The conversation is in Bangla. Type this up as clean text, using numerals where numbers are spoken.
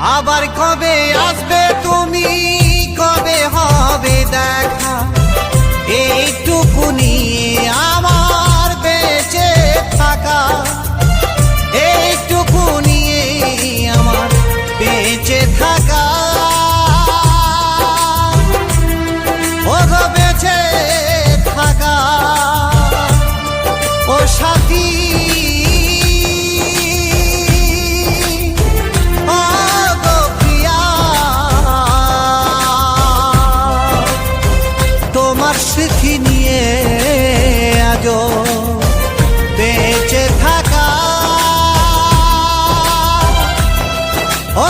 আবার কবে আসবে তুমি, কবে হবে দেখা, এইটুকু নিয়ে আমার বেঁচে থাকা, এইটুকু নিয়ে আমার বেঁচে থাকা। ও গো বেঁচে থাকা, ও সাথী স্মৃতি নিয়ে আজো বেঁচে থাকা। ও